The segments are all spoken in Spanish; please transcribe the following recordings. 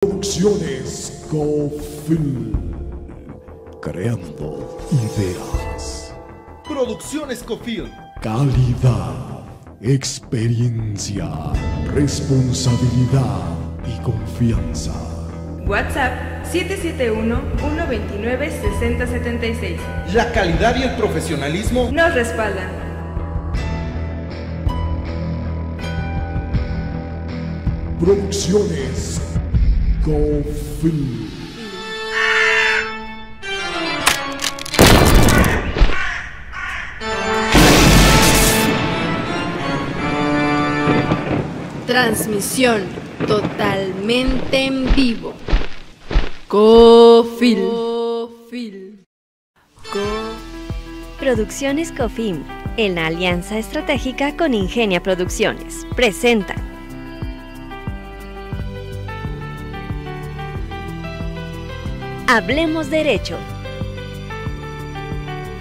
Producciones Cofil, creando ideas. Producciones Cofil. Calidad, experiencia, responsabilidad y confianza. WhatsApp 771-129-6076. La calidad y el profesionalismo nos respaldan. Producciones Cofil. Transmisión totalmente en vivo. Cofil. Producciones Cofim, en alianza estratégica con Ingenia Producciones, presenta Hablemos Derecho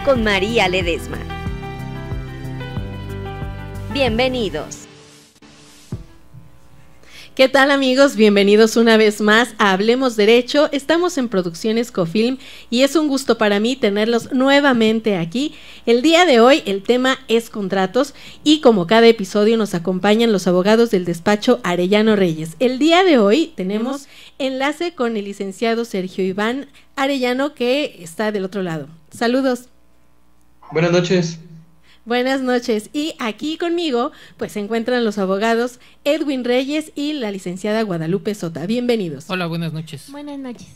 con María Ledesma. Bienvenidos. ¿Qué tal, amigos? Bienvenidos una vez más a Hablemos Derecho. Estamos en Producciones Cofilm y es un gusto para mí tenerlos nuevamente aquí. El día de hoy el tema es contratos y como cada episodio nos acompañan los abogados del despacho Arellano Reyes. El día de hoy tenemos enlace con el licenciado Sergio Iván Arellano, que está del otro lado. Saludos. Buenas noches. Buenas noches, y aquí conmigo pues se encuentran los abogados Edwin Reyes y la licenciada Guadalupe Sota. Bienvenidos. Hola, buenas noches. Buenas noches.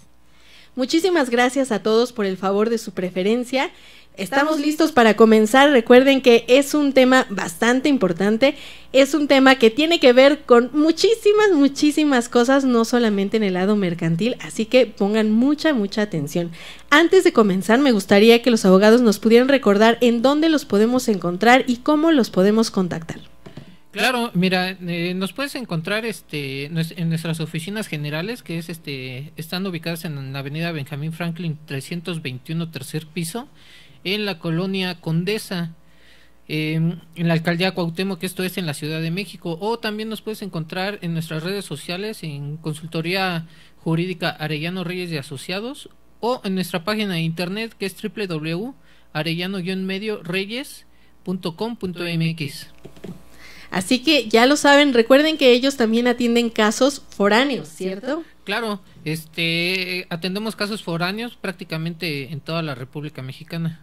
Muchísimas gracias a todos por el favor de su preferencia. Estamos listos para comenzar. Recuerden que es un tema bastante importante, es un tema que tiene que ver con muchísimas cosas, no solamente en el lado mercantil, así que pongan mucha atención. Antes de comenzar, me gustaría que los abogados nos pudieran recordar en dónde los podemos encontrar y cómo los podemos contactar. Claro, mira, nos puedes encontrar en nuestras oficinas generales, que están ubicadas en la avenida Benjamín Franklin 321, tercer piso, en la colonia Condesa, en la alcaldía Cuauhtémoc, que esto es en la Ciudad de México. O también nos puedes encontrar en nuestras redes sociales, en Consultoría Jurídica Arellano Reyes y Asociados, o en nuestra página de internet, que es www.arellano-reyes.com.mx. Así que ya lo saben, recuerden que ellos también atienden casos foráneos, ¿cierto? Claro, atendemos casos foráneos prácticamente en toda la República Mexicana.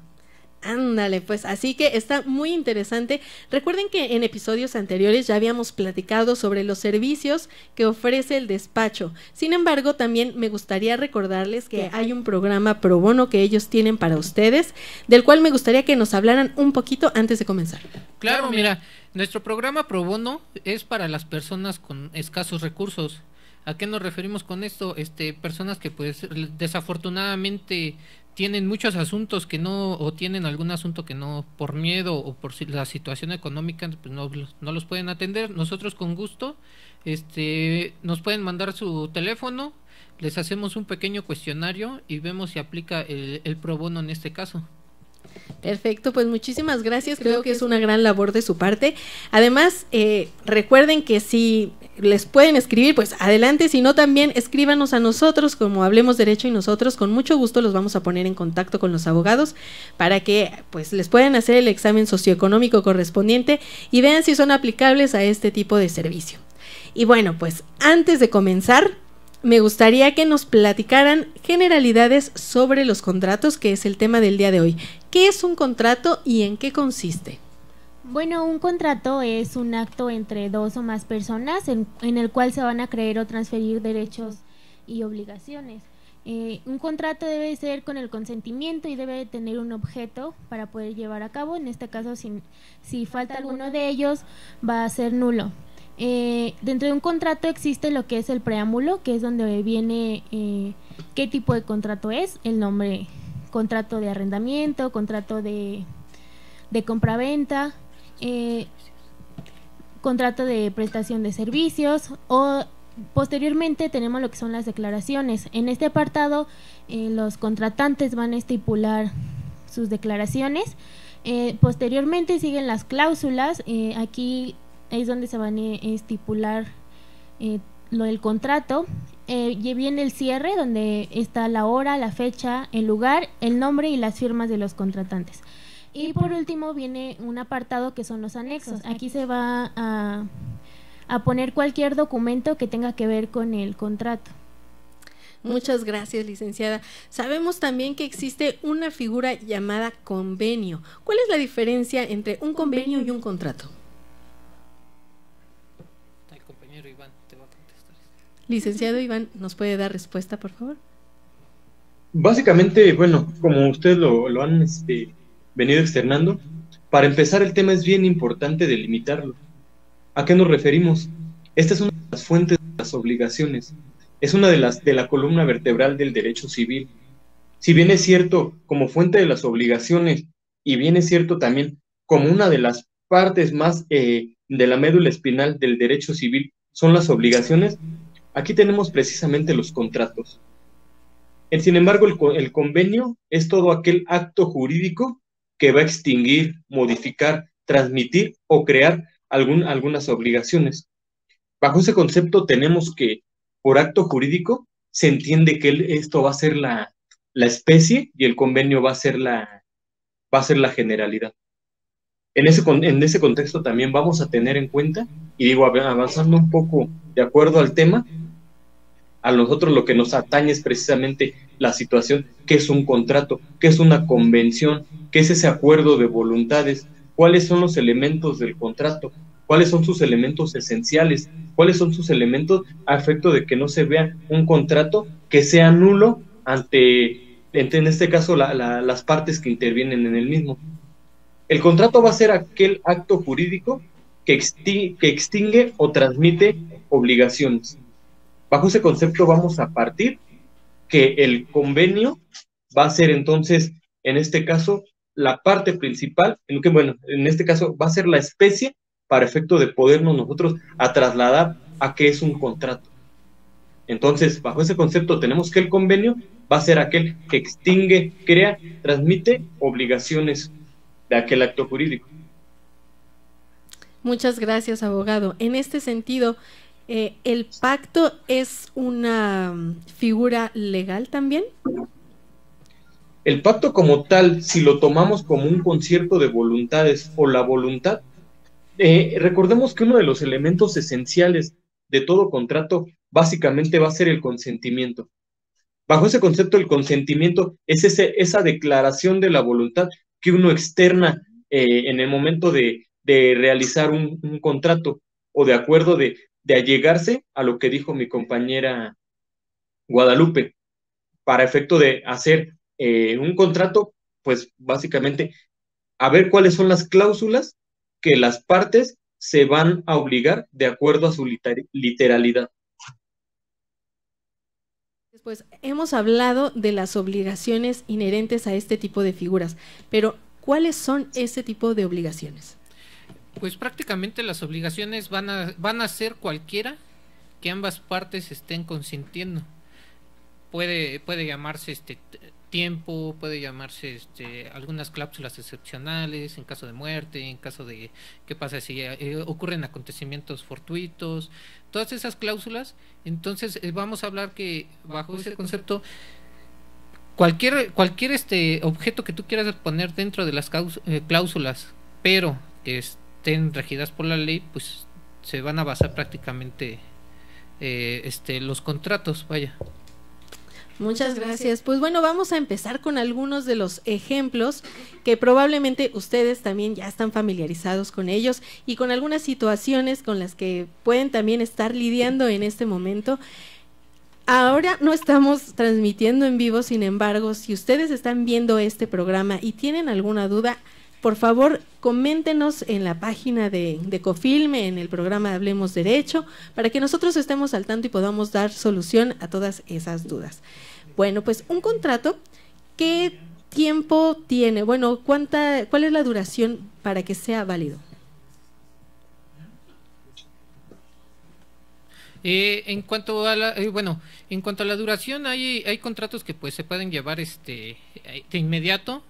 Ándale, pues así que está muy interesante. Recuerden que en episodios anteriores ya habíamos platicado sobre los servicios que ofrece el despacho. Sin embargo, también me gustaría recordarles que hay un programa pro bono que ellos tienen para ustedes, del cual me gustaría que nos hablaran un poquito antes de comenzar. Claro, mira, nuestro programa pro bono es para las personas con escasos recursos. ¿A qué nos referimos con esto? Personas que pues desafortunadamente tienen muchos asuntos que no, o tienen algún asunto que no, por miedo o por la situación económica, pues no los pueden atender. Nosotros con gusto, nos pueden mandar su teléfono, les hacemos un pequeño cuestionario y vemos si aplica el pro bono en este caso. Perfecto, pues muchísimas gracias, creo que es una gran labor de su parte. Además, recuerden que si les pueden escribir, pues adelante, si no también escríbanos a nosotros, como Hablemos Derecho, y nosotros con mucho gusto los vamos a poner en contacto con los abogados para que pues les puedan hacer el examen socioeconómico correspondiente y vean si son aplicables a este tipo de servicio. Y bueno, pues antes de comenzar, me gustaría que nos platicaran generalidades sobre los contratos, que es el tema del día de hoy. ¿Qué es un contrato y en qué consiste? Bueno, un contrato es un acto entre dos o más personas en el cual se van a creer o transferir derechos y obligaciones. Un contrato debe ser con el consentimiento y debe tener un objeto para poder llevar a cabo. En este caso, si falta alguno de ellos, va a ser nulo. Dentro de un contrato existe lo que es el preámbulo, que es donde viene qué tipo de contrato es, el nombre, contrato de arrendamiento, contrato de compraventa, contrato de prestación de servicios, o posteriormente tenemos lo que son las declaraciones. En este apartado los contratantes van a estipular sus declaraciones, posteriormente siguen las cláusulas. Aquí es donde se van a estipular lo del contrato. viene el cierre, donde está la hora, la fecha, el lugar, el nombre y las firmas de los contratantes. Y por último viene un apartado que son los anexos. Aquí se va a poner cualquier documento que tenga que ver con el contrato. Muchas gracias, licenciada. Sabemos también que existe una figura llamada convenio. ¿Cuál es la diferencia entre un convenio y un contrato? El compañero Iván te va a contestar. Licenciado Iván, ¿nos puede dar respuesta, por favor? Básicamente, bueno, como ustedes lo han venido externando, para empezar el tema es bien importante delimitarlo. ¿A qué nos referimos? Esta es una de las fuentes de las obligaciones. Es una de la columna vertebral del derecho civil. Si bien es cierto como fuente de las obligaciones y bien es cierto también como una de las partes más de la médula espinal del derecho civil son las obligaciones, aquí tenemos precisamente los contratos. Sin embargo, el convenio es todo aquel acto jurídico que va a extinguir, modificar, transmitir o crear algunas obligaciones. Bajo ese concepto tenemos que por acto jurídico se entiende que esto va a ser la especie y el convenio va a ser la generalidad. En ese contexto también vamos a tener en cuenta, y digo, avanzando un poco de acuerdo al tema, a nosotros lo que nos atañe es precisamente la situación, qué es un contrato, qué es una convención, qué es ese acuerdo de voluntades, cuáles son los elementos del contrato, cuáles son sus elementos esenciales, cuáles son sus elementos a efecto de que no se vea un contrato que sea nulo en este caso, las partes que intervienen en el mismo. El contrato va a ser aquel acto jurídico que extingue o transmite obligaciones. Bajo ese concepto vamos a partir que el convenio va a ser entonces, en este caso, la parte principal, en este caso va a ser la especie para efecto de podernos nosotros a trasladar a qué es un contrato. Entonces, bajo ese concepto tenemos que el convenio va a ser aquel que extingue, crea, transmite obligaciones de aquel acto jurídico. Muchas gracias, abogado. En este sentido, ¿el pacto es una figura legal también? El pacto como tal, si lo tomamos como un concierto de voluntades o la voluntad, recordemos que uno de los elementos esenciales de todo contrato básicamente va a ser el consentimiento. Bajo ese concepto, el consentimiento es esa declaración de la voluntad que uno externa en el momento de realizar un contrato o de acuerdo de allegarse a lo que dijo mi compañera Guadalupe, para efecto de hacer un contrato, pues básicamente a ver cuáles son las cláusulas que las partes se van a obligar de acuerdo a su literalidad. Pues hemos hablado de las obligaciones inherentes a este tipo de figuras, pero ¿cuáles son ese tipo de obligaciones? Pues prácticamente las obligaciones van a ser cualquiera que ambas partes estén consintiendo. Puede llamarse tiempo, puede llamarse algunas cláusulas excepcionales en caso de muerte, en caso de qué pasa si ocurren acontecimientos fortuitos, todas esas cláusulas. Entonces vamos a hablar que bajo ese concepto cualquier objeto que tú quieras poner dentro de las cláusulas, pero que estén regidas por la ley, pues se van a basar prácticamente los contratos, vaya. Muchas gracias. Pues bueno, vamos a empezar con algunos de los ejemplos que probablemente ustedes también ya están familiarizados con ellos y con algunas situaciones con las que pueden también estar lidiando en este momento. Ahora no estamos transmitiendo en vivo, sin embargo, si ustedes están viendo este programa y tienen alguna duda, por favor, coméntenos en la página de Cofilme, en el programa Hablemos Derecho, para que nosotros estemos al tanto y podamos dar solución a todas esas dudas. Bueno, pues un contrato, ¿qué tiempo tiene? Bueno, ¿cuál es la duración para que sea válido? En cuanto a la duración, hay contratos que pues se pueden llevar de inmediato.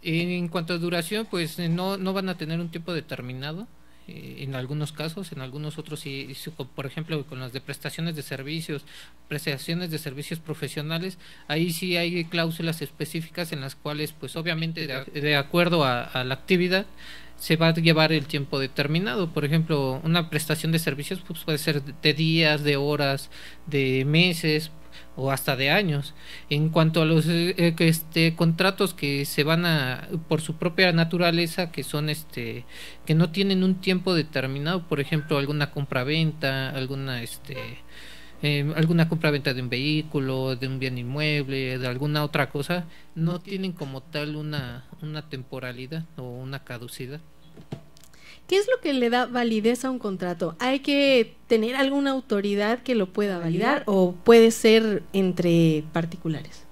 En cuanto a duración, pues no van a tener un tiempo determinado. en algunos casos, en algunos otros sí, por ejemplo con las de prestaciones de servicios profesionales, ahí sí hay cláusulas específicas en las cuales pues obviamente de acuerdo a la actividad se va a llevar el tiempo determinado. Por ejemplo, una prestación de servicios pues puede ser de días, de horas, de meses o hasta de años. En cuanto a los contratos que se van a por su propia naturaleza, que son que no tienen un tiempo determinado, por ejemplo, alguna compraventa, alguna compraventa de un vehículo, de un bien inmueble, de alguna otra cosa, no tienen como tal una temporalidad o una caducidad. ¿Qué es lo que le da validez a un contrato? ¿Hay que tener alguna autoridad que lo pueda validar o puede ser entre particulares?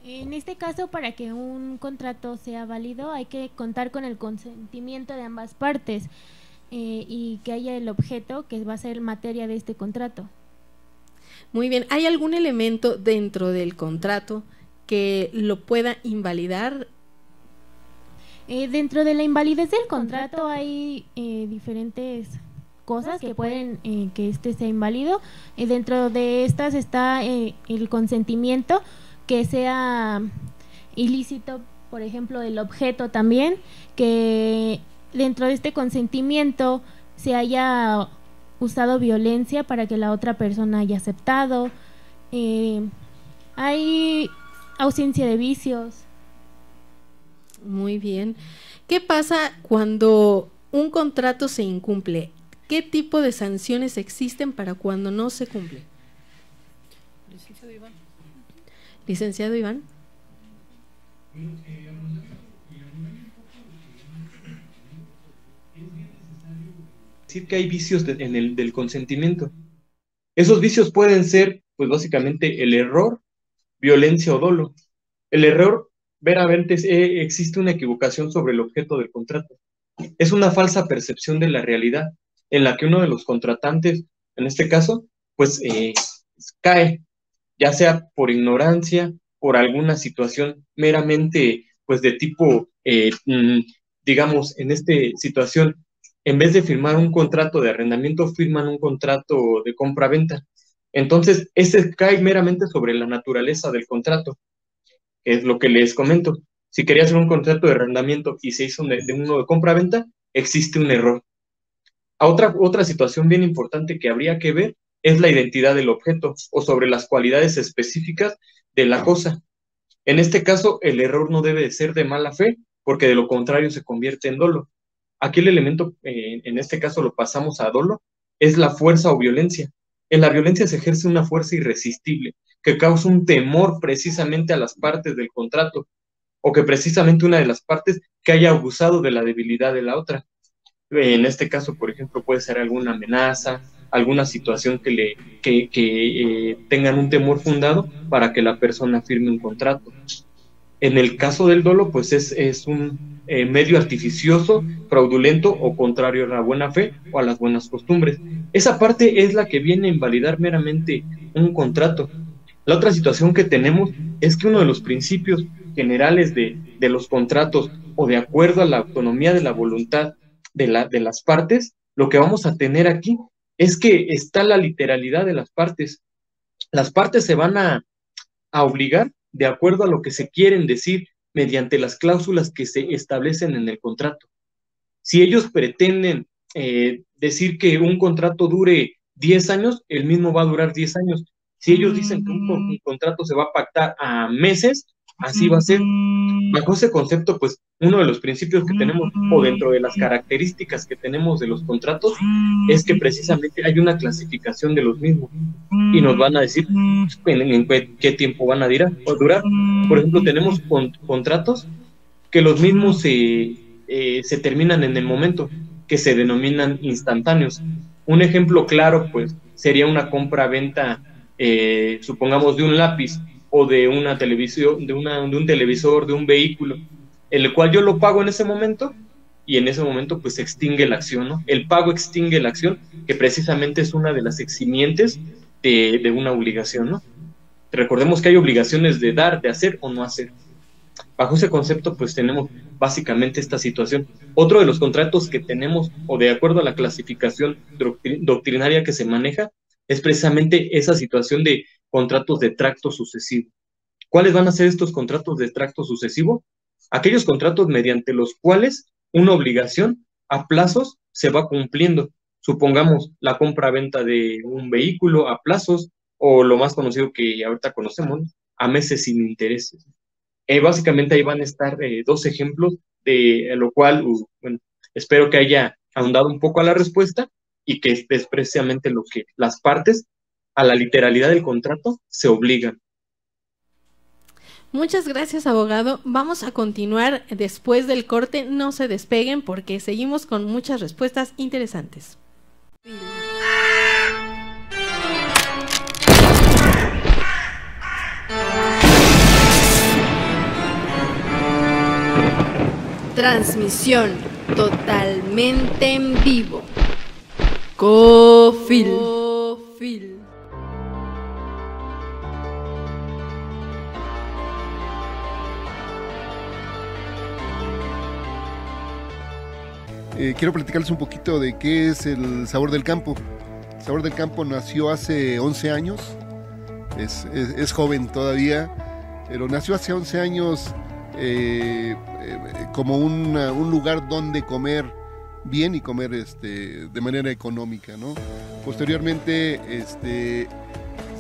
En este caso, para que un contrato sea válido, hay que contar con el consentimiento de ambas partes y que haya el objeto que va a ser materia de este contrato. Muy bien. ¿Hay algún elemento dentro del contrato que lo pueda invalidar? Dentro de la invalidez del contrato hay diferentes cosas que pueden que sea inválido. Dentro de estas está el consentimiento, que sea ilícito, por ejemplo, el objeto también, que dentro de este consentimiento se haya usado violencia para que la otra persona haya aceptado. Hay ausencia de vicios. Muy bien. ¿Qué pasa cuando un contrato se incumple? ¿Qué tipo de sanciones existen para cuando no se cumple? Licenciado Iván. Licenciado Iván. Decir que hay vicios del consentimiento. Esos vicios pueden ser, pues básicamente, el error, violencia o dolo. El error, veramente, existe una equivocación sobre el objeto del contrato. Es una falsa percepción de la realidad, en la que uno de los contratantes, en este caso, pues cae, ya sea por ignorancia, por alguna situación meramente, pues de tipo, digamos, en esta situación, en vez de firmar un contrato de arrendamiento, firman un contrato de compra-venta. Entonces, ese cae meramente sobre la naturaleza del contrato, que es lo que les comento. Si quería hacer un contrato de arrendamiento y se hizo de uno de compra-venta, existe un error. Otra situación bien importante que habría que ver es la identidad del objeto o sobre las cualidades específicas de la cosa. En este caso, el error no debe de ser de mala fe, porque de lo contrario se convierte en dolo. Aquí el elemento, en este caso lo pasamos a dolo, es la fuerza o violencia. En la violencia se ejerce una fuerza irresistible, que causa un temor precisamente a las partes del contrato, o que precisamente una de las partes que haya abusado de la debilidad de la otra. En este caso, por ejemplo, puede ser alguna amenaza, alguna situación que tengan un temor fundado para que la persona firme un contrato. En el caso del dolo, pues es un medio artificioso, fraudulento o contrario a la buena fe o a las buenas costumbres. Esa parte es la que viene a invalidar meramente un contrato. La otra situación que tenemos es que uno de los principios generales de los contratos, o de acuerdo a la autonomía de la voluntad de las partes, lo que vamos a tener aquí es que está la literalidad de las partes. Las partes se van a obligar de acuerdo a lo que se quieren decir mediante las cláusulas que se establecen en el contrato. Si ellos pretenden decir que un contrato dure 10 años, el mismo va a durar 10 años. Si ellos dicen que un contrato se va a pactar a meses, así va a ser. Bajo ese concepto, pues, uno de los principios que tenemos, o dentro de las características que tenemos de los contratos, es que precisamente hay una clasificación de los mismos, y nos van a decir en qué tiempo van a durar. Por ejemplo, tenemos contratos que los mismos se terminan en el momento, que se denominan instantáneos. Un ejemplo claro, pues, sería una compra-venta, supongamos, de un lápiz, o de una televisión, de un televisor, de un vehículo, en el cual yo lo pago en ese momento, y en ese momento pues se extingue la acción, ¿no? El pago extingue la acción, que precisamente es una de las eximientes de una obligación, ¿no? Recordemos que hay obligaciones de dar, de hacer o no hacer. Bajo ese concepto, pues tenemos básicamente esta situación. Otro de los contratos que tenemos, o de acuerdo a la clasificación doctrinaria que se maneja, es precisamente esa situación de contratos de tracto sucesivo. ¿Cuáles van a ser estos contratos de tracto sucesivo? Aquellos contratos mediante los cuales una obligación a plazos se va cumpliendo. Supongamos la compra-venta de un vehículo a plazos, o lo más conocido que ahorita conocemos, a meses sin intereses. Básicamente ahí van a estar dos ejemplos, de lo cual, bueno, espero que haya ahondado un poco a la respuesta y que es precisamente lo que las partes, a la literalidad del contrato, se obligan. Muchas gracias, abogado. Vamos a continuar después del corte. No se despeguen porque seguimos con muchas respuestas interesantes. Transmisión totalmente en vivo. Cofil. Quiero platicarles un poquito de qué es el Sabor del Campo. El Sabor del Campo nació hace 11 años, es joven todavía, pero nació hace 11 años como un lugar donde comer bien y comer de manera económica, ¿no? Posteriormente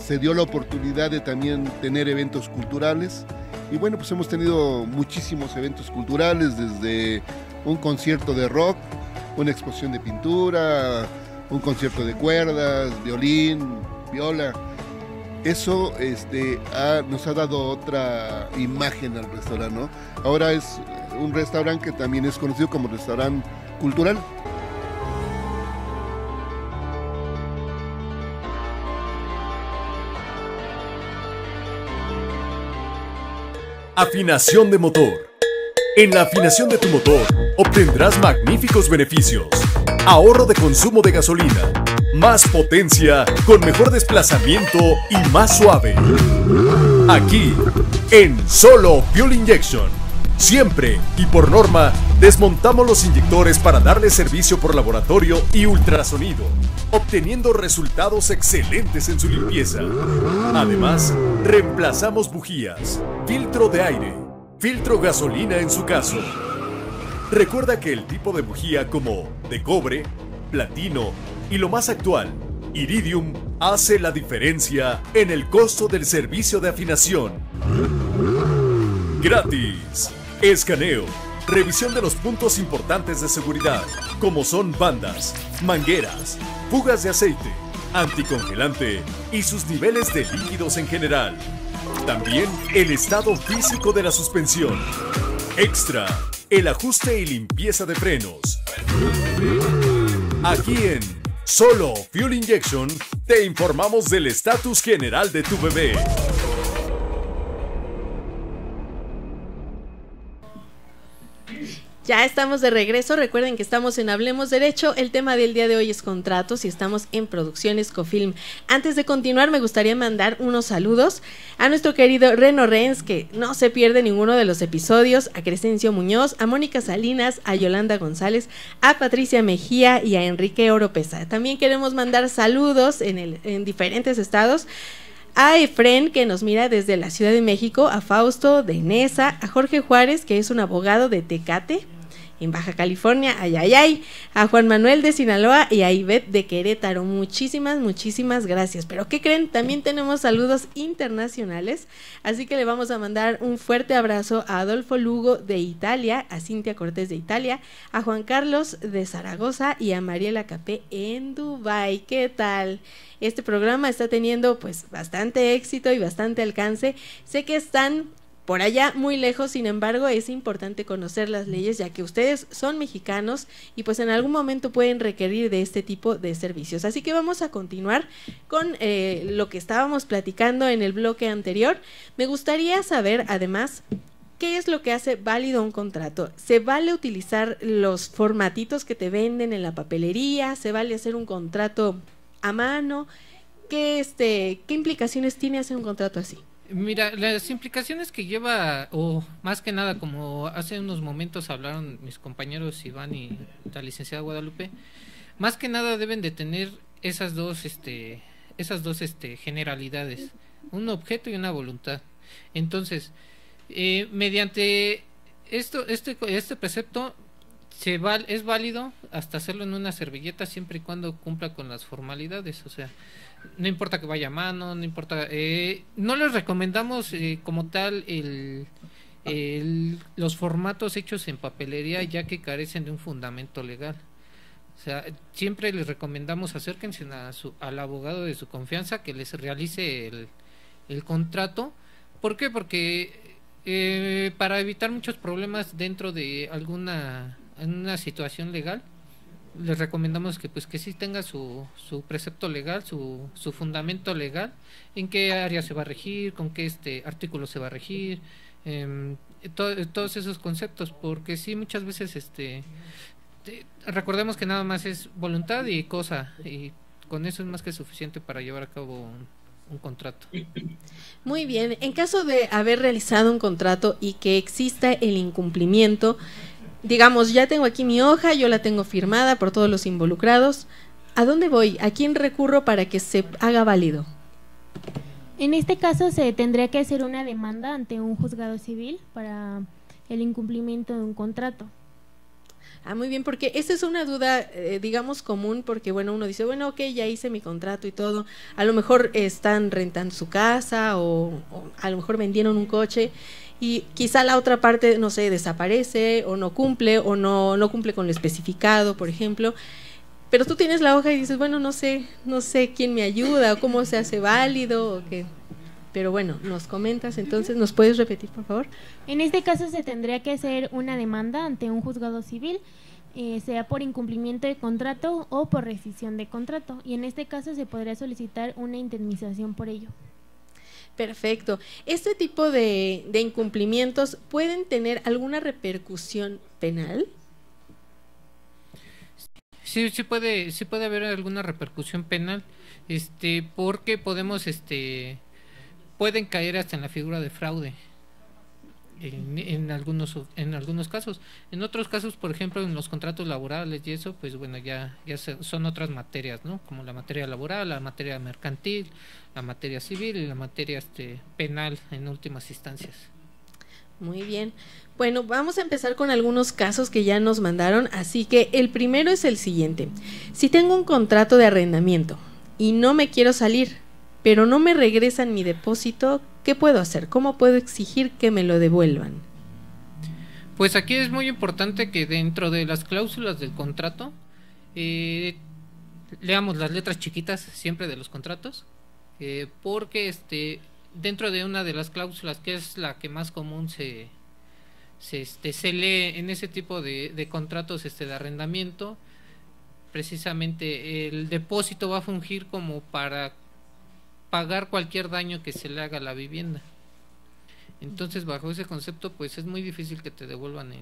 se dio la oportunidad de también tener eventos culturales, y bueno, pues hemos tenido muchísimos eventos culturales, desde un concierto de rock, una exposición de pintura, un concierto de cuerdas, violín, viola. Eso nos ha dado otra imagen al restaurante, ¿no? Ahora es un restaurante que también es conocido como restaurante cultural. Afinación de motor. En la afinación de tu motor obtendrás magníficos beneficios. Ahorro de consumo de gasolina, más potencia con mejor desplazamiento y más suave. Aquí, en Solo Fuel Injection, siempre y por norma, desmontamos los inyectores para darle servicio por laboratorio y ultrasonido, obteniendo resultados excelentes en su limpieza. Además, reemplazamos bujías, filtro de aire, filtro gasolina en su caso. Recuerda que el tipo de bujía como de cobre, platino y lo más actual, iridium, hace la diferencia en el costo del servicio de afinación. Gratis. Escaneo. Revisión de los puntos importantes de seguridad, como son bandas, mangueras, fugas de aceite, anticongelante y sus niveles de líquidos en general. También el estado físico de la suspensión. Extra, el ajuste y limpieza de frenos. Aquí en Solo Fuel Injection te informamos del estatus general de tu bebé. Ya estamos de regreso, recuerden que estamos en Hablemos Derecho, el tema del día de hoy es contratos y estamos en Producciones Cofilm. Antes de continuar me gustaría mandar unos saludos a nuestro querido Reno Renz, que no se pierde ninguno de los episodios, a Crescencio Muñoz, a Mónica Salinas, a Yolanda González, a Patricia Mejía y a Enrique Oropesa. También queremos mandar saludos en diferentes estados, a Efren, que nos mira desde la Ciudad de México, a Fausto de Nesa, a Jorge Juárez, que es un abogado de Tecate, en Baja California, ayayay, a Juan Manuel de Sinaloa y a Ivette de Querétaro. Muchísimas gracias. Pero ¿qué creen? También tenemos saludos internacionales, así que le vamos a mandar un fuerte abrazo a Adolfo Lugo de Italia, a Cintia Cortés de Italia, a Juan Carlos de Zaragoza y a Mariela Capé en Dubái. ¿Qué tal? Este programa está teniendo pues bastante éxito y bastante alcance. Sé que están por allá muy lejos, sin embargo es importante conocer las leyes, ya que ustedes son mexicanos y pues en algún momento pueden requerir de este tipo de servicios. Así que vamos a continuar con lo que estábamos platicando en el bloque anterior. Me gustaría saber además ¿qué es lo que hace válido un contrato? ¿Se vale utilizar los formatitos que te venden en la papelería? ¿Se vale hacer un contrato a mano? ¿Qué implicaciones tiene hacer un contrato así? Mira, las implicaciones que lleva, o más que nada, como hace unos momentos hablaron mis compañeros Iván y la licenciada Guadalupe, más que nada deben de tener esas dos generalidades, un objeto y una voluntad. Entonces, mediante este precepto es válido hasta hacerlo en una servilleta siempre y cuando cumpla con las formalidades, o sea, no importa que vaya a mano, no importa, no les recomendamos como tal los formatos hechos en papelería, ya que carecen de un fundamento legal. O sea, siempre les recomendamos acérquense al abogado de su confianza que les realice el contrato. ¿Por qué? Porque para evitar muchos problemas dentro de una situación legal, les recomendamos que pues que sí tenga su precepto legal, su fundamento legal, en qué área se va a regir, con qué artículo se va a regir, todos esos conceptos, porque sí muchas veces recordemos que nada más es voluntad y cosa, y con eso es más que suficiente para llevar a cabo un contrato. Muy bien, en caso de haber realizado un contrato y que exista el incumplimiento, digamos, ya tengo aquí mi hoja, yo la tengo firmada por todos los involucrados, ¿a dónde voy? ¿A quién recurro para que se haga válido? En este caso se tendría que hacer una demanda ante un juzgado civil para el incumplimiento de un contrato. Ah, muy bien, porque esa es una duda, digamos, común, porque bueno, uno dice, bueno, ok, ya hice mi contrato y todo, a lo mejor están rentando su casa o a lo mejor vendieron un coche y quizá la otra parte, no sé, desaparece o no cumple con lo especificado, por ejemplo, pero tú tienes la hoja y dices, bueno, no sé quién me ayuda o cómo se hace válido o qué. Pero bueno, nos comentas, entonces, ¿nos puedes repetir, por favor? En este caso se tendría que hacer una demanda ante un juzgado civil, sea por incumplimiento de contrato o por rescisión de contrato, y en este caso se podría solicitar una indemnización por ello. Perfecto. ¿Este tipo de incumplimientos pueden tener alguna repercusión penal? Sí puede haber alguna repercusión penal, porque pueden caer hasta en la figura de fraude en algunos casos. En otros casos, por ejemplo, en los contratos laborales y eso, pues bueno, ya son otras materias, ¿no? Como la materia laboral, la materia mercantil, la materia civil y la materia penal en últimas instancias. Muy bien. Bueno, vamos a empezar con algunos casos que ya nos mandaron, así que el primero es el siguiente. Si tengo un contrato de arrendamiento y no me quiero salir, pero no me regresan mi depósito, ¿qué puedo hacer? ¿Cómo puedo exigir que me lo devuelvan? Pues aquí es muy importante que dentro de las cláusulas del contrato leamos las letras chiquitas siempre de los contratos, porque dentro de una de las cláusulas, que es la que más común se lee en ese tipo de contratos de arrendamiento, precisamente el depósito va a fungir como para pagar cualquier daño que se le haga a la vivienda. Entonces, bajo ese concepto, pues es muy difícil que te devuelvan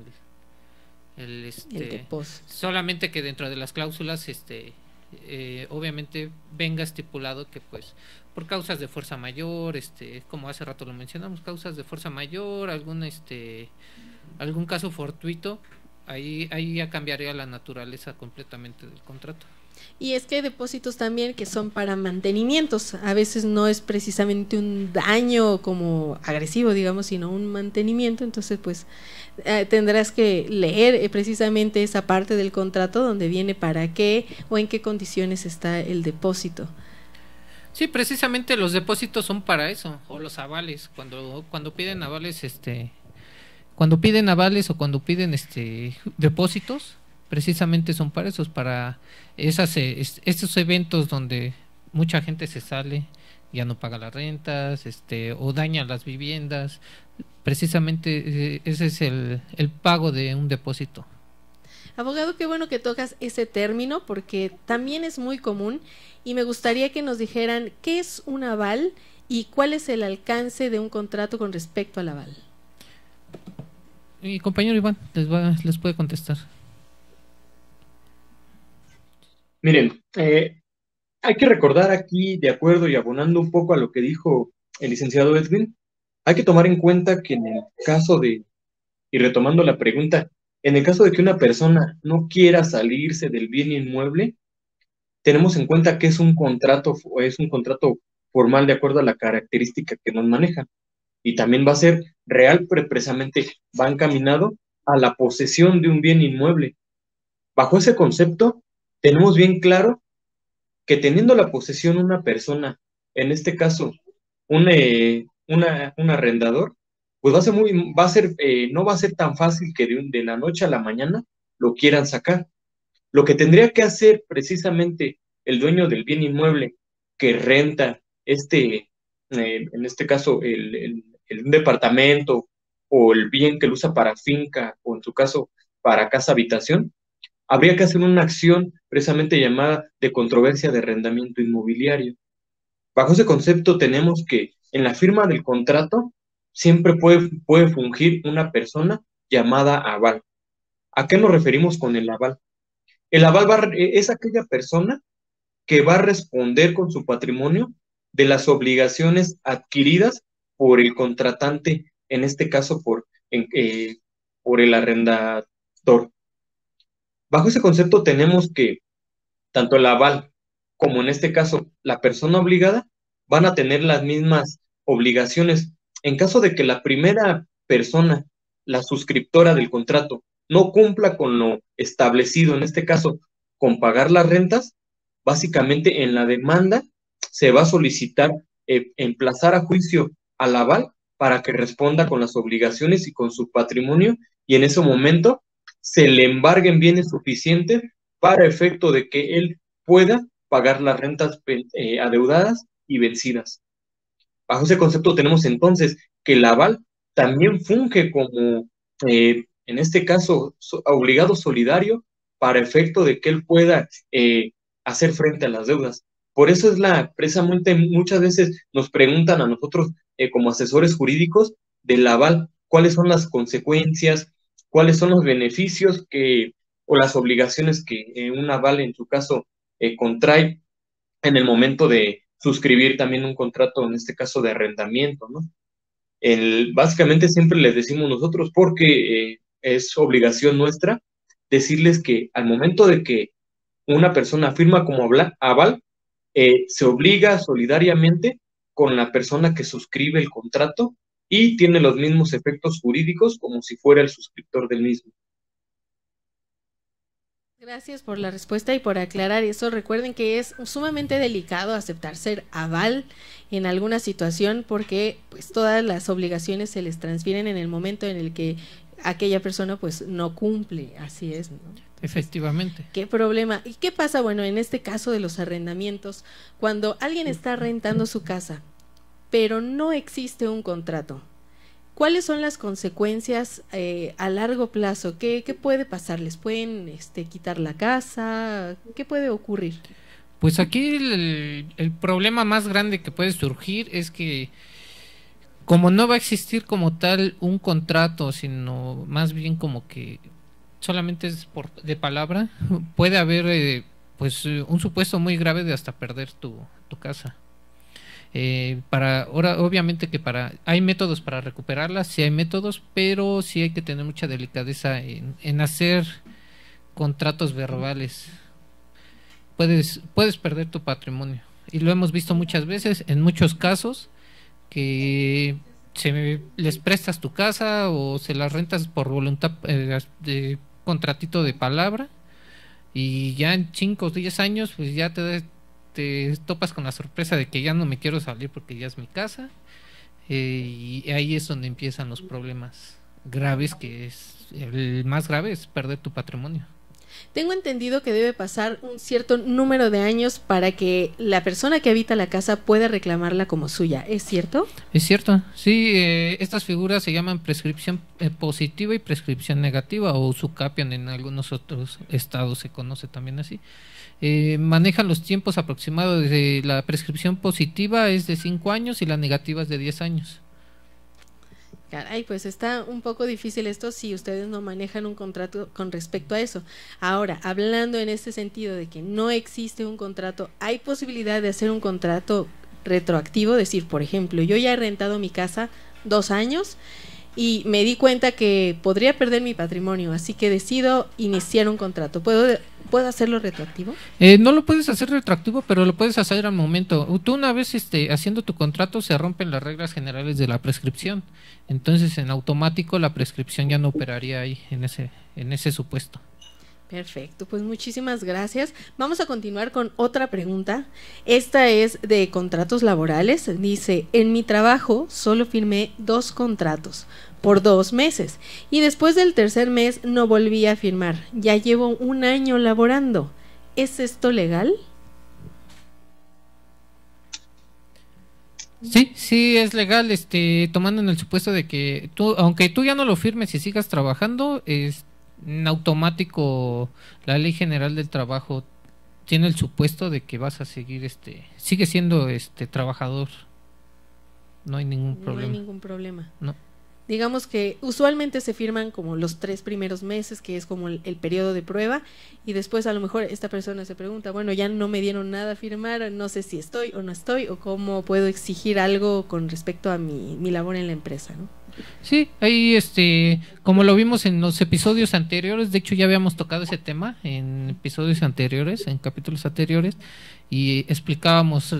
el depósito. Solamente que dentro de las cláusulas obviamente venga estipulado que pues por causas de fuerza mayor, como hace rato lo mencionamos, causas de fuerza mayor, algún caso fortuito, ahí ya cambiaría la naturaleza completamente del contrato. Y es que hay depósitos también que son para mantenimientos, a veces no es precisamente un daño como agresivo, digamos, sino un mantenimiento, entonces pues tendrás que leer precisamente esa parte del contrato donde viene para qué o en qué condiciones está el depósito. Sí, precisamente los depósitos son para eso, o los avales, cuando piden avales, cuando piden avales o cuando piden depósitos, precisamente son para esos, para estos eventos donde mucha gente se sale, ya no paga las rentas, o daña las viviendas. Precisamente ese es el pago de un depósito. Abogado, qué bueno que tocas ese término porque también es muy común y me gustaría que nos dijeran qué es un aval y cuál es el alcance de un contrato con respecto al aval. Mi compañero Iván les puede contestar. Miren, hay que recordar aquí, de acuerdo y abonando un poco a lo que dijo el licenciado Edwin, Hay que tomar en cuenta que en el caso de, y retomando la pregunta, en el caso de que una persona no quiera salirse del bien inmueble, tenemos en cuenta que es un contrato formal de acuerdo a la característica que nos maneja. Y también va a ser real, pero precisamente va encaminado a la posesión de un bien inmueble. Bajo ese concepto, tenemos bien claro que teniendo la posesión una persona, en este caso, un arrendador, pues no va a ser tan fácil que de la noche a la mañana lo quieran sacar. Lo que tendría que hacer precisamente el dueño del bien inmueble que renta en este caso, el departamento o el bien que lo usa para finca o en su caso para casa habitación, habría que hacer una acción precisamente llamada de controversia de arrendamiento inmobiliario. Bajo ese concepto tenemos que en la firma del contrato siempre puede fungir una persona llamada aval. ¿A qué nos referimos con el aval? El aval es aquella persona que va a responder con su patrimonio de las obligaciones adquiridas por el contratante, en este caso por el arrendador. Bajo ese concepto tenemos que tanto el aval como en este caso la persona obligada van a tener las mismas obligaciones. En caso de que la primera persona, la suscriptora del contrato, no cumpla con lo establecido, en este caso, con pagar las rentas, básicamente en la demanda se va a solicitar emplazar a juicio al aval para que responda con las obligaciones y con su patrimonio, y en ese momento se le embarguen bienes suficientes para efecto de que él pueda pagar las rentas adeudadas y vencidas. Bajo ese concepto tenemos entonces que el aval también funge como, en este caso, obligado solidario para efecto de que él pueda hacer frente a las deudas. Por eso precisamente muchas veces nos preguntan a nosotros como asesores jurídicos del aval, cuáles son las consecuencias, cuáles son los beneficios o las obligaciones que un aval en su caso contrae en el momento de suscribir también un contrato, en este caso de arrendamiento, ¿no? Básicamente siempre les decimos nosotros, porque es obligación nuestra, decirles que al momento de que una persona firma como aval, se obliga solidariamente con la persona que suscribe el contrato y tiene los mismos efectos jurídicos como si fuera el suscriptor del mismo. Gracias por la respuesta y por aclarar eso. Recuerden que es sumamente delicado aceptar ser aval en alguna situación porque pues todas las obligaciones se les transfieren en el momento en el que aquella persona pues no cumple. Así es, ¿no? Efectivamente. ¿Qué problema? ¿Y qué pasa? Bueno, en este caso de los arrendamientos, cuando alguien está rentando su casa, pero no existe un contrato, ¿cuáles son las consecuencias a largo plazo? ¿Qué puede pasar? ¿Les pueden quitar la casa? ¿Qué puede ocurrir? Pues aquí el problema más grande que puede surgir es que como no va a existir como tal un contrato, sino más bien como que solamente es de palabra, puede haber pues un supuesto muy grave de hasta perder tu casa. Obviamente que hay métodos para recuperarla, sí hay métodos, pero sí hay que tener mucha delicadeza en hacer contratos verbales. Puedes perder tu patrimonio y lo hemos visto muchas veces en muchos casos que les prestas tu casa o se las rentas por voluntad de contratito de palabra y ya en 5 o 10 años pues ya te topas con la sorpresa de que ya no me quiero salir porque ya es mi casa, y ahí es donde empiezan los problemas graves, que es el más grave es perder tu patrimonio. Tengo entendido que debe pasar un cierto número de años para que la persona que habita la casa pueda reclamarla como suya, ¿es cierto? Es cierto, sí, estas figuras se llaman prescripción positiva y prescripción negativa, o usucapión en algunos otros estados se conoce también así. Manejan los tiempos aproximados de la prescripción positiva es de 5 años y la negativa es de 10 años. Caray, pues está un poco difícil esto si ustedes no manejan un contrato con respecto a eso. Ahora, hablando en este sentido de que no existe un contrato, ¿hay posibilidad de hacer un contrato retroactivo? Decir, por ejemplo, yo ya he rentado mi casa 2 años y me di cuenta que podría perder mi patrimonio, así que decido iniciar un contrato. ¿Puedo hacerlo retroactivo? No lo puedes hacer retroactivo, pero lo puedes hacer al momento. Tú una vez haciendo tu contrato se rompen las reglas generales de la prescripción. Entonces en automático la prescripción ya no operaría ahí en ese supuesto. Perfecto, pues muchísimas gracias. Vamos a continuar con otra pregunta. Esta es de contratos laborales. Dice, en mi trabajo solo firmé 2 contratos por 2 meses y después del tercer mes no volví a firmar. Ya llevo 1 año laborando. ¿Es esto legal? Sí, es legal, tomando en el supuesto de que aunque tú ya no lo firmes y sigas trabajando, en automático la Ley General del Trabajo tiene el supuesto de que vas a seguir, sigue siendo trabajador. No hay ningún problema. No hay ningún problema. No. Digamos que usualmente se firman como los 3 primeros meses, que es como el periodo de prueba, y después a lo mejor esta persona se pregunta, bueno, ya no me dieron nada a firmar, no sé si estoy o no estoy, o cómo puedo exigir algo con respecto a mi labor en la empresa, ¿no? Sí, ahí como lo vimos en los episodios anteriores, de hecho ya habíamos tocado ese tema en episodios anteriores, en capítulos anteriores, y explicábamos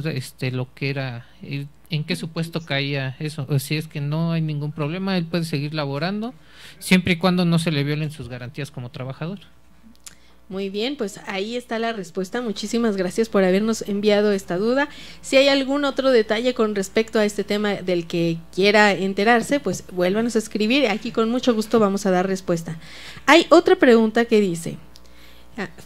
lo que era, en qué supuesto caía eso. O si es que no hay ningún problema, él puede seguir laborando siempre y cuando no se le violen sus garantías como trabajador. Muy bien, pues ahí está la respuesta. Muchísimas gracias por habernos enviado esta duda. Si hay algún otro detalle con respecto a este tema del que quiera enterarse, pues vuélvanos a escribir. Aquí con mucho gusto vamos a dar respuesta. Hay otra pregunta que dice,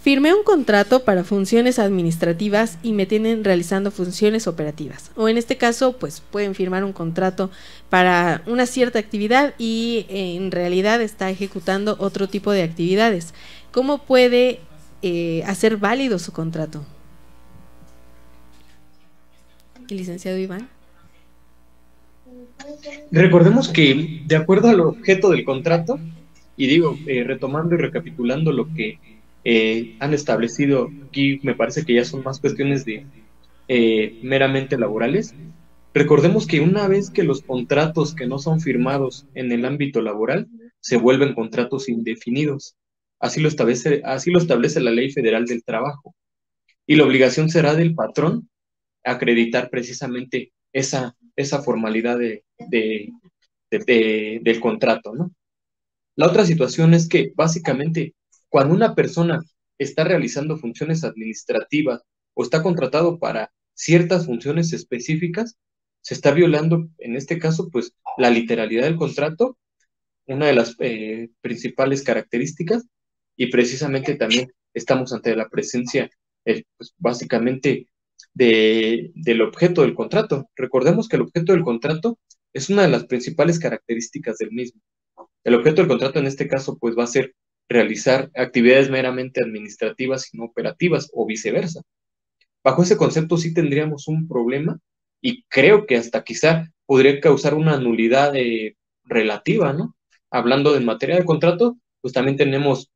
firmé un contrato para funciones administrativas y me tienen realizando funciones operativas. O en este caso, pues pueden firmar un contrato para una cierta actividad y en realidad está ejecutando otro tipo de actividades. ¿Cómo puede hacer válido su contrato? ¿El licenciado Iván? Recordemos que de acuerdo al objeto del contrato, y digo, retomando y recapitulando lo que han establecido aquí, me parece que ya son más cuestiones de meramente laborales. Recordemos que una vez que los contratos que no son firmados en el ámbito laboral se vuelven contratos indefinidos. Así lo establece la Ley Federal del Trabajo. Y la obligación será del patrón acreditar precisamente esa formalidad del contrato, ¿no? La otra situación es que básicamente cuando una persona está realizando funciones administrativas o está contratado para ciertas funciones específicas, se está violando, en este caso, pues la literalidad del contrato, una de las principales características, y precisamente también estamos ante la presencia, pues, básicamente, del objeto del contrato. Recordemos que el objeto del contrato es una de las principales características del mismo. El objeto del contrato en este caso pues va a ser realizar actividades meramente administrativas y no operativas o viceversa. Bajo ese concepto sí tendríamos un problema y creo que hasta quizá podría causar una nulidad relativa, ¿no? Hablando de materia de contrato, pues también tenemos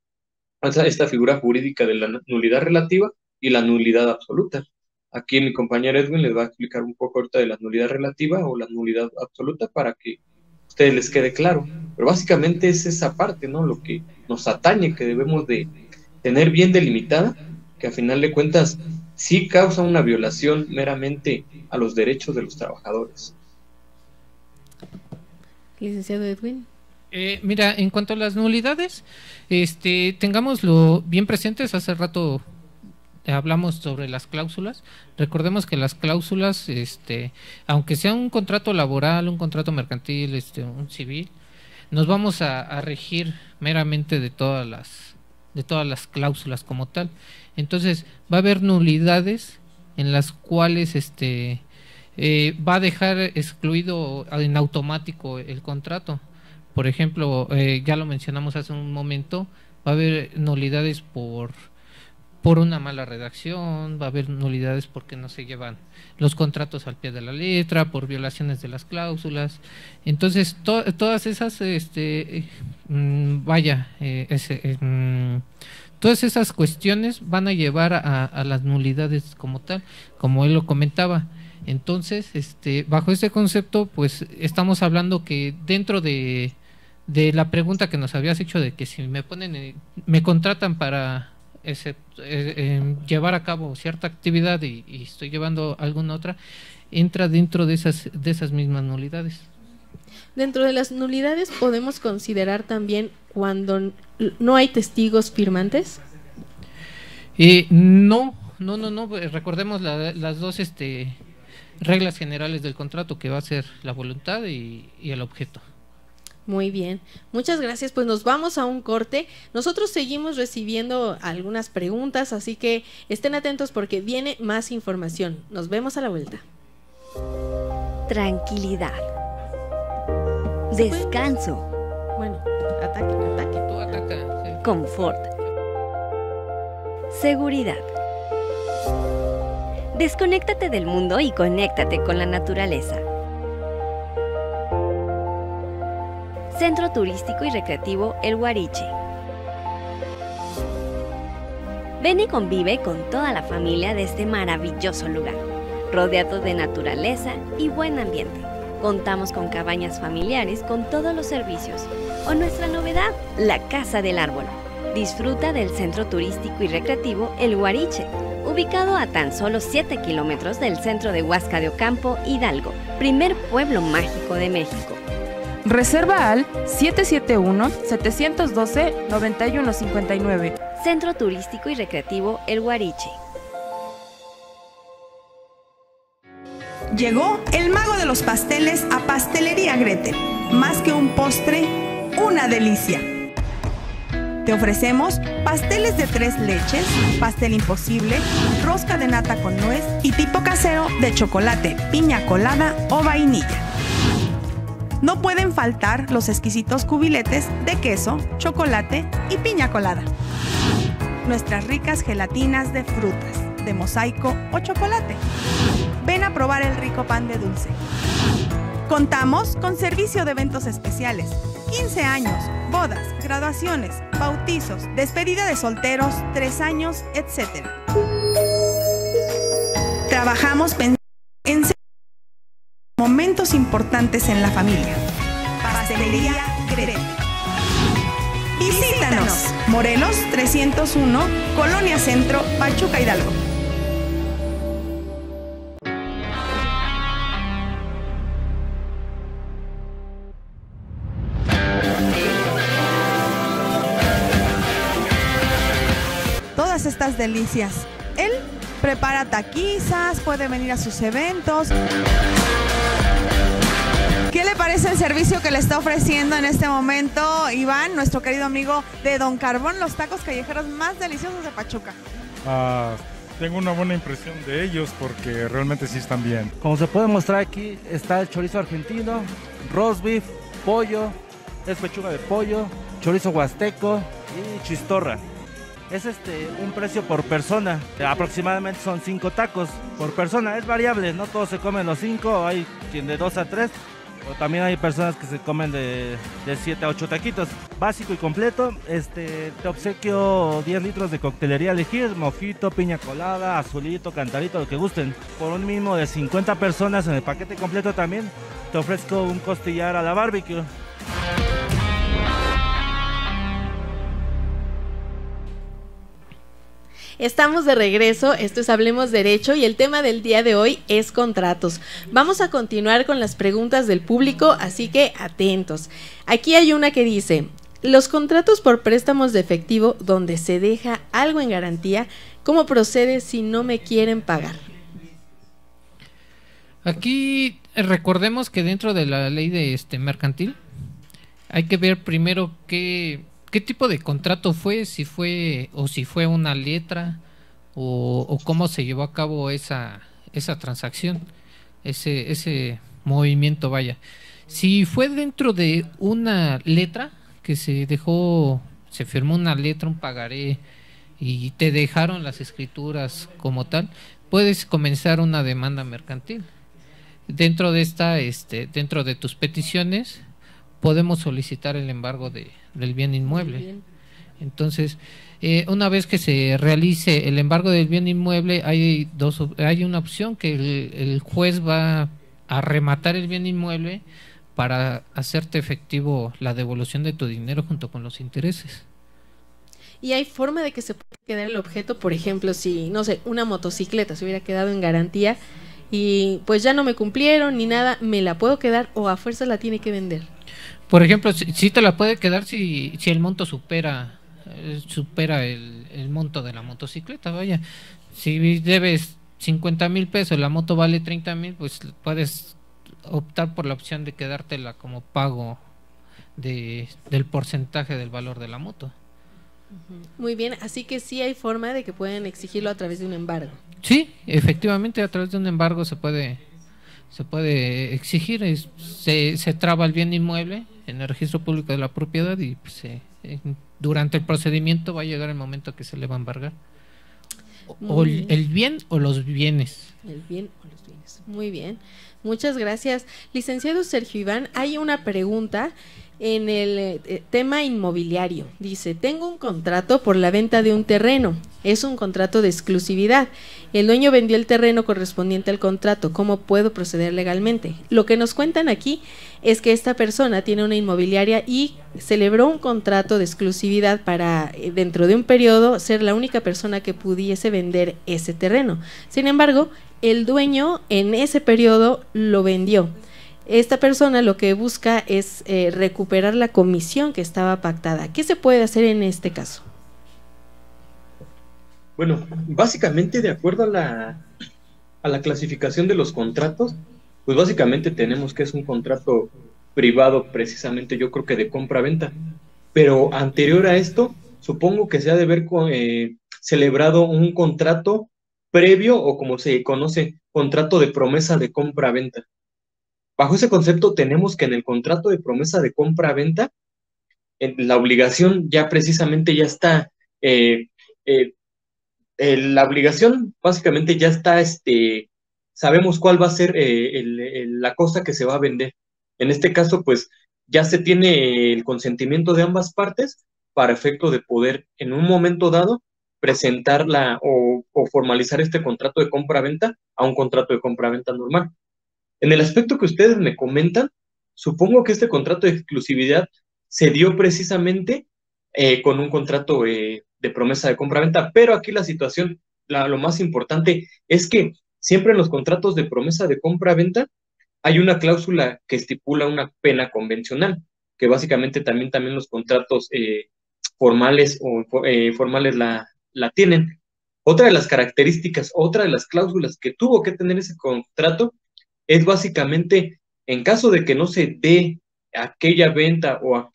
esta figura jurídica de la nulidad relativa y la nulidad absoluta. Aquí mi compañero Edwin les va a explicar un poco ahorita de la nulidad relativa o la nulidad absoluta para que a ustedes les quede claro. Pero básicamente es esa parte, ¿no? Lo que nos atañe, que debemos de tener bien delimitada, que a final de cuentas sí causa una violación meramente a los derechos de los trabajadores. Licenciado Edwin. Mira, en cuanto a las nulidades, tengámoslo bien presentes. Hace rato hablamos sobre las cláusulas. Recordemos que las cláusulas, aunque sea un contrato laboral, un contrato mercantil, un civil, nos vamos a regir meramente de todas las cláusulas como tal. Entonces va a haber nulidades en las cuales va a dejar excluido en automático el contrato. Por ejemplo, ya lo mencionamos hace un momento, va a haber nulidades por una mala redacción, va a haber nulidades porque no se llevan los contratos al pie de la letra, por violaciones de las cláusulas. Entonces, todas esas, todas esas cuestiones van a llevar a las nulidades como tal, como él lo comentaba. Entonces, bajo este concepto, pues estamos hablando que dentro de la pregunta que nos habías hecho de que si me contratan para llevar a cabo cierta actividad y estoy llevando alguna otra, entra dentro de esas mismas nulidades. Dentro de las nulidades podemos considerar también cuando no hay testigos firmantes. No, recordemos las dos reglas generales del contrato, que va a ser la voluntad y el objeto. Muy bien, muchas gracias. Pues nos vamos a un corte. Nosotros seguimos recibiendo algunas preguntas, así que estén atentos porque viene más información. Nos vemos a la vuelta. Tranquilidad. Descanso. Bueno, ataque. Tú ataca. Sí. Confort. Seguridad. Desconéctate del mundo y conéctate con la naturaleza. Centro Turístico y Recreativo El Guariche. Ven y convive con toda la familia de este maravilloso lugar, rodeado de naturaleza y buen ambiente. Contamos con cabañas familiares con todos los servicios. O nuestra novedad, la Casa del Árbol. Disfruta del Centro Turístico y Recreativo El Guariche, ubicado a tan solo 7 kilómetros del centro de Huasca de Ocampo, Hidalgo, primer pueblo mágico de México. Reserva al 771-712-9159. Centro Turístico y Recreativo El Guariche. Llegó el mago de los pasteles a Pastelería Gretel. Más que un postre, una delicia. Te ofrecemos pasteles de 3 leches, pastel imposible, rosca de nata con nuez y tipo casero de chocolate, piña colada o vainilla. No pueden faltar los exquisitos cubiletes de queso, chocolate y piña colada. Nuestras ricas gelatinas de frutas, de mosaico o chocolate. Ven a probar el rico pan de dulce. Contamos con servicio de eventos especiales, 15 años, bodas, graduaciones, bautizos, despedida de solteros, 3 años, etc. Trabajamos pensando en momentos importantes en la familia. Pastelería Gretel. Visítanos. Morelos 301, Colonia Centro, Pachuca, Hidalgo. Todas estas delicias. Él prepara taquizas, puede venir a sus eventos. ¿Qué le parece el servicio que le está ofreciendo en este momento Iván, nuestro querido amigo de Don Carbón, los tacos callejeros más deliciosos de Pachuca? Tengo una buena impresión de ellos porque realmente sí están bien. Como se puede mostrar aquí, está el chorizo argentino, roast beef, pollo, es pechuga de pollo, chorizo huasteco y chistorra. Es un precio por persona, aproximadamente son 5 tacos por persona, es variable, no todos se comen los 5, hay quien de 2 a 3, o también hay personas que se comen de 7 a 8 taquitos. Básico y completo, te obsequio 10 litros de coctelería a elegir, mojito, piña colada, azulito, cantarito, lo que gusten. Por un mínimo de 50 personas en el paquete completo también, te ofrezco un costillar a la barbecue. Estamos de regreso, esto es Hablemos Derecho y el tema del día de hoy es contratos. Vamos a continuar con las preguntas del público, así que atentos. Aquí hay una que dice, los contratos por préstamos de efectivo donde se deja algo en garantía, ¿cómo procede si no me quieren pagar? Aquí recordemos que dentro de la ley de mercantil hay que ver primero qué tipo de contrato fue, si fue una letra o cómo se llevó a cabo esa transacción, ese movimiento, vaya. Si fue dentro de una letra que se firmó una letra, un pagaré y te dejaron las escrituras como tal, puedes comenzar una demanda mercantil. Dentro de dentro de tus peticiones podemos solicitar el embargo del bien inmueble. Entonces, una vez que se realice el embargo del bien inmueble, hay una opción que el juez va a rematar el bien inmueble para hacerte efectivo la devolución de tu dinero junto con los intereses. ¿Y hay forma de que se pueda quedar el objeto? Por ejemplo, si, no sé, una motocicleta se hubiera quedado en garantía y pues ya no me cumplieron ni nada, ¿me la puedo quedar o a fuerza la tiene que vender? Por ejemplo, si te la puede quedar si el monto supera el monto de la motocicleta, vaya. Si debes 50,000 pesos, la moto vale 30,000, pues puedes optar por la opción de quedártela como pago del porcentaje del valor de la moto. Muy bien, así que sí hay forma de que pueden exigirlo a través de un embargo. Sí, efectivamente, a través de un embargo se puede exigir, se traba el bien inmueble en el registro público de la propiedad y pues, durante el procedimiento va a llegar el momento que se le va a embargar o el bien o los bienes. El bien o los bienes. Muy bien, muchas gracias. Licenciado Sergio Iván, hay una pregunta en el tema inmobiliario. Dice, tengo un contrato por la venta de un terreno, es un contrato de exclusividad, el dueño vendió el terreno correspondiente al contrato, ¿cómo puedo proceder legalmente? Lo que nos cuentan aquí es que esta persona tiene una inmobiliaria y celebró un contrato de exclusividad para dentro de un periodo ser la única persona que pudiese vender ese terreno. Sin embargo, el dueño en ese periodo lo vendió. Esta persona lo que busca es recuperar la comisión que estaba pactada. ¿Qué se puede hacer en este caso? Bueno, básicamente de acuerdo a la clasificación de los contratos, pues básicamente tenemos que es un contrato privado, precisamente yo creo que de compra-venta. Pero anterior a esto, supongo que se ha de haber celebrado un contrato previo o como se conoce, contrato de promesa de compra-venta. Bajo ese concepto tenemos que en el contrato de promesa de compra-venta, la obligación ya precisamente ya está, la obligación básicamente ya está, sabemos cuál va a ser la cosa que se va a vender. En este caso, pues ya se tiene el consentimiento de ambas partes para efecto de poder en un momento dado presentarla o formalizar este contrato de compra-venta a un contrato de compra-venta normal. En el aspecto que ustedes me comentan, supongo que este contrato de exclusividad se dio precisamente con un contrato de promesa de compra-venta, pero aquí la situación, lo más importante es que siempre en los contratos de promesa de compra-venta hay una cláusula que estipula una pena convencional, que básicamente también los contratos formales o formales la tienen. Otra de las características, otra de las cláusulas que tuvo que tener ese contrato es básicamente, en caso de que no se dé aquella venta o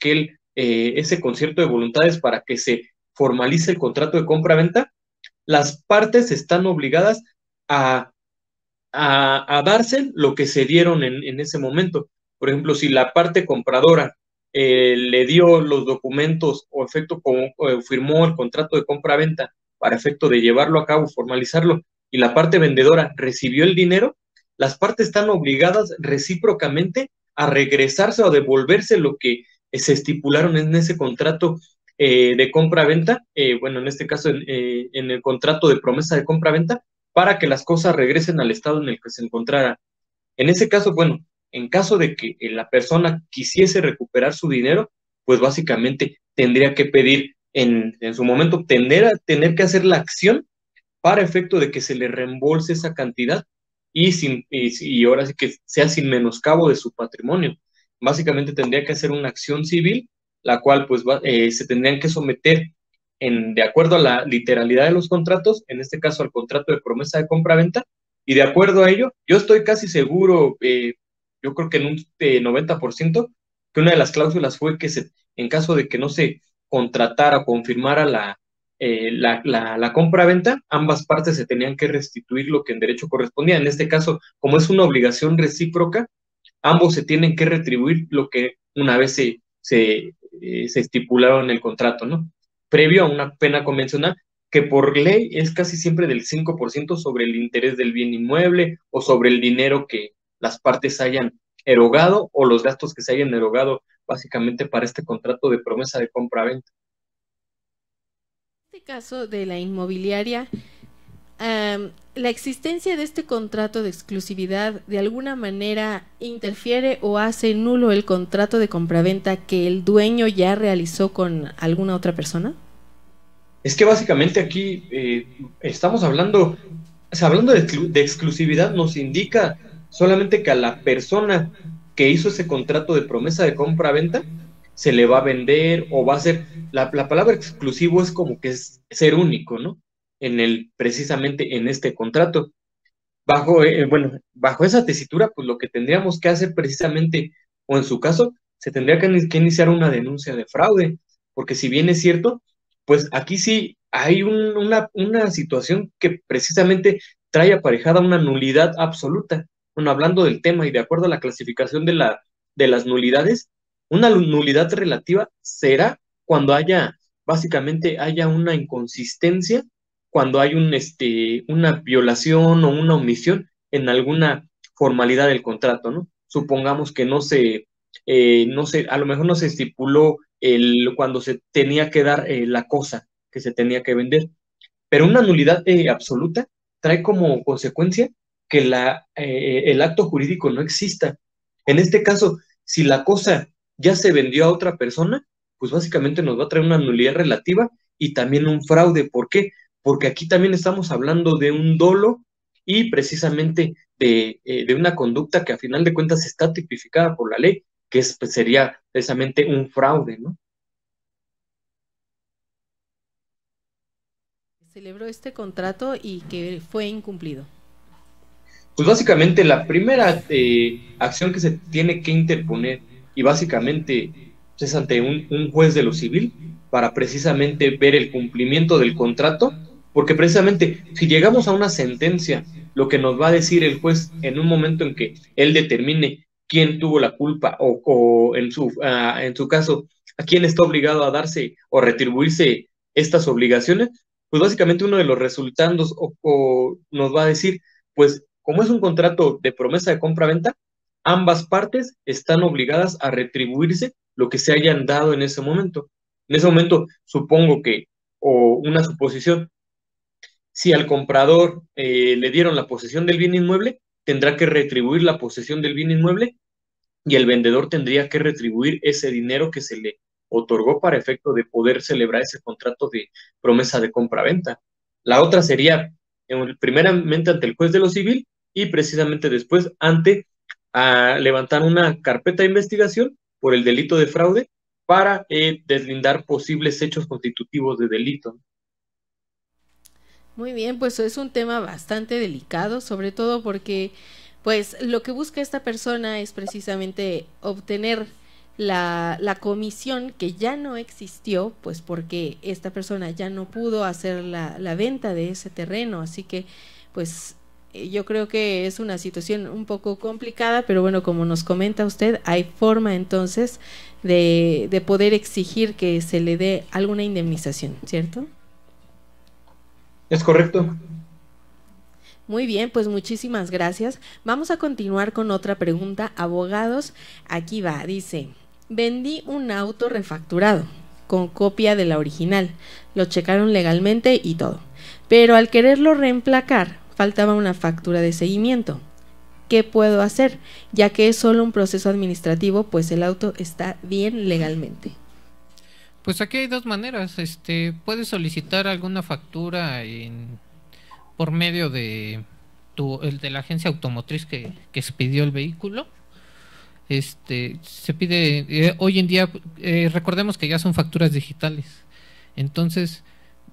ese concierto de voluntades para que se formalice el contrato de compra-venta, las partes están obligadas a darse lo que se dieron en ese momento. Por ejemplo, si la parte compradora le dio los documentos o firmó el contrato de compra-venta para efecto de llevarlo a cabo, formalizarlo, y la parte vendedora recibió el dinero, las partes están obligadas recíprocamente a regresarse o a devolverse lo que se estipularon en ese contrato de compra-venta, bueno, en este caso en el contrato de promesa de compra-venta, para que las cosas regresen al estado en el que se encontrara. En ese caso, bueno, en caso de que la persona quisiese recuperar su dinero, pues básicamente tendría que pedir en su momento, tener que hacer la acción para efecto de que se le reembolse esa cantidad y ahora sí que sea sin menoscabo de su patrimonio. Básicamente tendría que hacer una acción civil, la cual pues se tendrían que someter de acuerdo a la literalidad de los contratos, en este caso al contrato de promesa de compra-venta, y de acuerdo a ello, yo estoy casi seguro, yo creo que en un 90%, que una de las cláusulas fue que en caso de que no se contratara o confirmara la compra-venta, ambas partes se tenían que restituir lo que en derecho correspondía. En este caso, como es una obligación recíproca, ambos se tienen que retribuir lo que una vez se estipularon en el contrato, ¿no? Previo a una pena convencional que por ley es casi siempre del 5% sobre el interés del bien inmueble o sobre el dinero que las partes hayan erogado o los gastos que se hayan erogado básicamente para este contrato de promesa de compra-venta. En este caso de la inmobiliaria, la existencia de este contrato de exclusividad de alguna manera interfiere o hace nulo el contrato de compraventa que el dueño ya realizó con alguna otra persona. Es que básicamente aquí estamos hablando, o sea, hablando de exclusividad, nos indica solamente que a la persona que hizo ese contrato de promesa de compra-venta se le va a vender o va a ser, la palabra exclusivo es como que es ser único, ¿no? Precisamente en este contrato. Bajo esa tesitura, pues lo que tendríamos que hacer precisamente, o en su caso, se tendría que iniciar una denuncia de fraude, porque si bien es cierto, pues aquí sí hay una situación que precisamente trae aparejada una nulidad absoluta. Bueno, hablando del tema y de acuerdo a la clasificación de las nulidades, una nulidad relativa será cuando básicamente haya una inconsistencia, cuando hay una violación o una omisión en alguna formalidad del contrato, ¿no? Supongamos que a lo mejor no se estipuló cuando se tenía que dar la cosa que se tenía que vender, pero una nulidad absoluta trae como consecuencia que el acto jurídico no exista. En este caso, si la cosa ya se vendió a otra persona, pues básicamente nos va a traer una nulidad relativa y también un fraude. ¿Por qué? Porque aquí también estamos hablando de un dolo y precisamente de una conducta que a final de cuentas está tipificada por la ley, que sería precisamente un fraude, ¿no? Celebró este contrato y que fue incumplido. Pues básicamente la primera acción que se tiene que interponer y básicamente es ante un juez de lo civil para precisamente ver el cumplimiento del contrato, porque precisamente si llegamos a una sentencia, lo que nos va a decir el juez en un momento en que él determine quién tuvo la culpa o en su caso a quién está obligado a darse o retribuirse estas obligaciones, pues básicamente uno de los resultandos nos va a decir, pues como es un contrato de promesa de compra-venta, ambas partes están obligadas a retribuirse lo que se hayan dado en ese momento. En ese momento, supongo que, o una suposición, si al comprador le dieron la posesión del bien inmueble, tendrá que retribuir la posesión del bien inmueble y el vendedor tendría que retribuir ese dinero que se le otorgó para efecto de poder celebrar ese contrato de promesa de compra-venta. La otra sería, primeramente ante el juez de lo civil y precisamente después a levantar una carpeta de investigación por el delito de fraude para deslindar posibles hechos constitutivos de delito. Muy bien, pues es un tema bastante delicado, sobre todo porque pues lo que busca esta persona es precisamente obtener la comisión que ya no existió, pues porque esta persona ya no pudo hacer la venta de ese terreno, así que pues yo creo que es una situación un poco complicada, pero bueno, como nos comenta usted, hay forma entonces de poder exigir que se le dé alguna indemnización, ¿cierto? Es correcto. Muy bien, pues muchísimas gracias. Vamos a continuar con otra pregunta. Abogados, aquí va, dice: vendí un auto refacturado con copia de la original, lo checaron legalmente y todo, pero al quererlo reemplacar faltaba una factura de seguimiento. ¿Qué puedo hacer? Ya que es solo un proceso administrativo, pues el auto está bien legalmente. Pues aquí hay dos maneras. Puedes solicitar alguna factura por medio de la agencia automotriz que expidió el vehículo. Se pide hoy en día, recordemos que ya son facturas digitales. Entonces,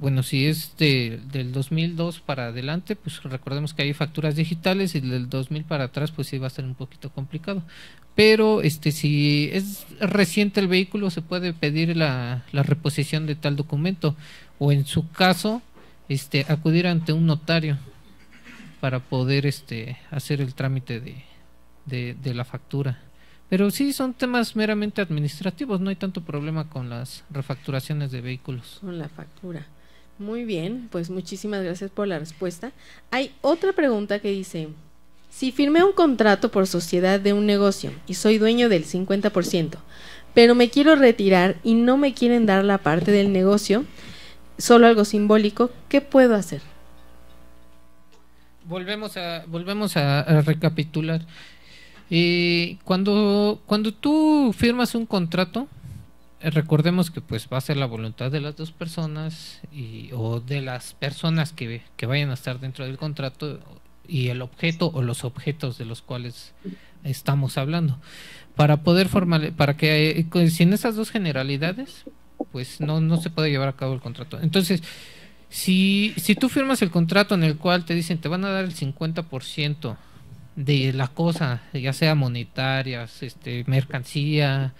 bueno, si es del 2002 para adelante, pues recordemos que hay facturas digitales, y del 2000 para atrás pues sí va a ser un poquito complicado. Pero si es reciente el vehículo, se puede pedir la reposición de tal documento, o en su caso acudir ante un notario para poder hacer el trámite de la factura. Pero sí, son temas meramente administrativos, no hay tanto problema con las refacturaciones de vehículos. Con la factura. Muy bien, pues muchísimas gracias por la respuesta. Hay otra pregunta que dice: si firmé un contrato por sociedad de un negocio y soy dueño del 50%, pero me quiero retirar y no me quieren dar la parte del negocio, solo algo simbólico, ¿qué puedo hacer? Volvemos a recapitular. Cuando tú firmas un contrato, recordemos que pues va a ser la voluntad de las dos personas o de las personas que vayan a estar dentro del contrato y el objeto o los objetos de los cuales estamos hablando, para poder para que sin esas dos generalidades pues no se puede llevar a cabo el contrato. Entonces, si tú firmas el contrato en el cual te dicen te van a dar el 50% de la cosa, ya sea monetarias, mercancía,